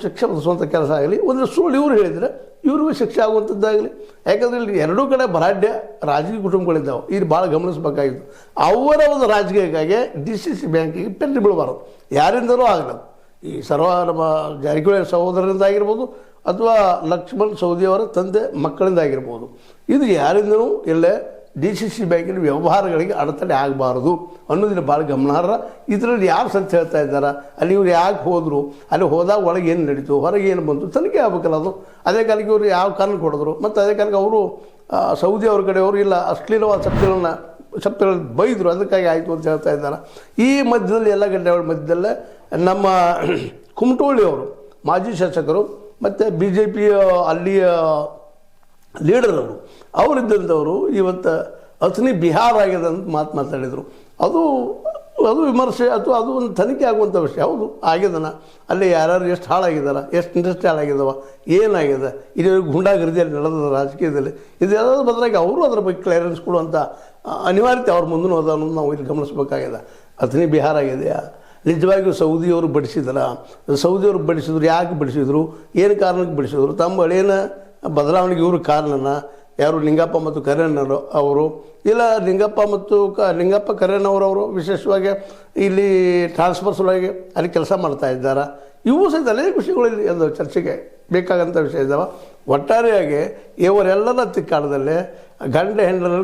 ಶಿಕ್ಷೆ ಒದಿಸುವಂಥ ಕೆಲಸ ಆಗಲಿ, ಒಂದು ಸುಳ್ಳು ಇವರು ಹೇಳಿದರೆ ಇವ್ರಿಗೂ ಶಿಕ್ಷೆ ಆಗುವಂಥದ್ದಾಗಲಿ. ಯಾಕಂದರೆ ಇಲ್ಲಿ ಎರಡೂ ಕಡೆ ಭರಾಢ್ಯ ರಾಜಕೀಯ ಕುಟುಂಬಗಳಿದ್ದಾವೆ. ಇಲ್ಲಿ ಭಾಳ ಗಮನಿಸಬೇಕಾಗಿತ್ತು. ಅವರ ಒಂದು ರಾಜಕೀಯಕ್ಕಾಗಿ DCC ಬ್ಯಾಂಕಿಗೆ ಪೆಟ್ಟು ಬೀಳಬಾರದು, ಯಾರಿಂದಲೂ ಆಗಲ್ಲ. ಈ ನಮ್ಮ ಜಾರಕಿಹೊಳಿ ಸಹೋದರರಿಂದ ಆಗಿರ್ಬೋದು ಅಥವಾ ಲಕ್ಷ್ಮಣ್ ಸವದಿಯವರ ತಂದೆ ಮಕ್ಕಳಿಂದ ಆಗಿರ್ಬೋದು. ಇದು ಯಾರಿಂದಲೂ ಎಲ್ಲೇ DCC ಬ್ಯಾಂಕಿನ ವ್ಯವಹಾರಗಳಿಗೆ ಅಡೆತಡೆ ಆಗಬಾರ್ದು ಅನ್ನೋದಿನ ಭಾಳ ಗಮನಾರ್ಹ. ಇದರಲ್ಲಿ ಯಾರು ಸತ್ಯ ಹೇಳ್ತಾ ಇದ್ದಾರೆ, ಅಲ್ಲಿ ಇವ್ರು ಯಾಕೆ ಹೋದರು, ಅಲ್ಲಿ ಹೋದಾಗ ಒಳಗೆ ಏನು ನಡೀತು, ಹೊರಗೆ ಏನು ಬಂತು, ತನಿಖೆ ಆಗಬೇಕಲ್ಲ ಅದು. ಅದೇ ಕಾಲಕ್ಕೆ ಇವರು ಯಾವ ಕಾರಣ ಕೊಡಿದ್ರು, ಮತ್ತು ಅದೇ ಕಾಲಕ್ಕೆ ಅವರು ಸೌದಿ ಅವ್ರ ಕಡೆಯವರು ಇಲ್ಲ ಅಶ್ಲೀಲವಾದ ಶಬ್ದಗಳನ್ನು ಬೈದರು, ಅದಕ್ಕಾಗಿ ಆಯಿತು ಅಂತ ಹೇಳ್ತಾ ಇದ್ದಾರೆ. ಈ ಮಧ್ಯದಲ್ಲಿ ಎಲ್ಲ ಗಡ್ಡೆಗಳ ಮಧ್ಯದಲ್ಲೇ ನಮ್ಮ ಕುಮಟೋಳಿ ಅವರು ಮಾಜಿ ಶಾಸಕರು ಮತ್ತು BJP ಅಲ್ಲಿಯ ಲೀಡರ್ ಅವರಿದ್ದಂಥವರು ಇವತ್ತು ಅಥಣಿ ಬಿಹಾರ ಆಗಿದೆ ಅಂತ ಮಾತಾಡಿದರು. ಅದು ವಿಮರ್ಶೆ ಅಥವಾ ಅದು ಒಂದು ತನಿಖೆ ಆಗುವಂಥ ವಿಷಯ. ಹೌದು ಆಗಿದ್ದಾನ, ಅಲ್ಲಿ ಯಾರ್ಯಾರು ಎಷ್ಟು ಹಾಳಾಗಿದ್ದಾರೆ, ಎಷ್ಟು ಇಂಡಸ್ಟ್ರಿ ಹಾಳಾಗಿದ್ದಾವೆ, ಏನಾಗಿದೆ, ಇದು ಗುಂಡಾಗರ್ದಿಯಲ್ಲಿ ನಡೆದ ರಾಜಕೀಯದಲ್ಲಿ ಇದೆಲ್ಲದ ಬದಲಾಗಿ ಅವರು ಅದರ ಬಗ್ಗೆ ಕ್ಲಿಯರೆನ್ಸ್ ಕೊಡುವಂಥ ಅನಿವಾರ್ಯತೆ ಅವ್ರ ಮುಂದೂ ಅದ ಅನ್ನೋದು ನಾವು ಇಲ್ಲಿ ಗಮನಿಸಬೇಕಾಗಿದೆ. ಅಥಣಿ ಬಿಹಾರ ಆಗಿದೆಯಾ, ನಿಜವಾಗಿಯೂ ಸೌದಿಯವರು ಸೌದಿಯವರು ಬಡಿಸಿದ್ರು, ಯಾಕೆ ಬಡಿಸಿದ್ರು, ಏನು ಕಾರಣಕ್ಕೆ ಬಡಿಸಿದ್ರು, ತಮ್ಮ ಹಳೇನ ಬದಲಾವಣೆಗೆ ಇವರು ಕಾರಣನ ಯಾರು ಲಿಂಗಪ್ಪ ಮತ್ತು ಕರೇಣ್ಣವರು ಅವರು ಇಲ್ಲ, ಲಿಂಗಪ್ಪ ಕರೇಣ್ಣವರವರು ವಿಶೇಷವಾಗಿ ಇಲ್ಲಿ ಟ್ರಾನ್ಸ್ಫರ್ ಸಲುವಾಗಿ ಅಲ್ಲಿ ಕೆಲಸ ಮಾಡ್ತಾ ಇದ್ದಾರೆ. ಇವು ಸಹಿತ ಅನೇಕ ವಿಷಯಗಳಲ್ಲಿ ಒಂದು ಚರ್ಚೆಗೆ ಬೇಕಾಗಂಥ ವಿಷಯ ಇದ್ದಾವೆ. ಒಟ್ಟಾರೆಯಾಗಿ ಇವರೆಲ್ಲರ ತಿಕ್ಕಾಟದಲ್ಲೇ ಗಂಡ ಹೆಂಡರಲ್ಲಿ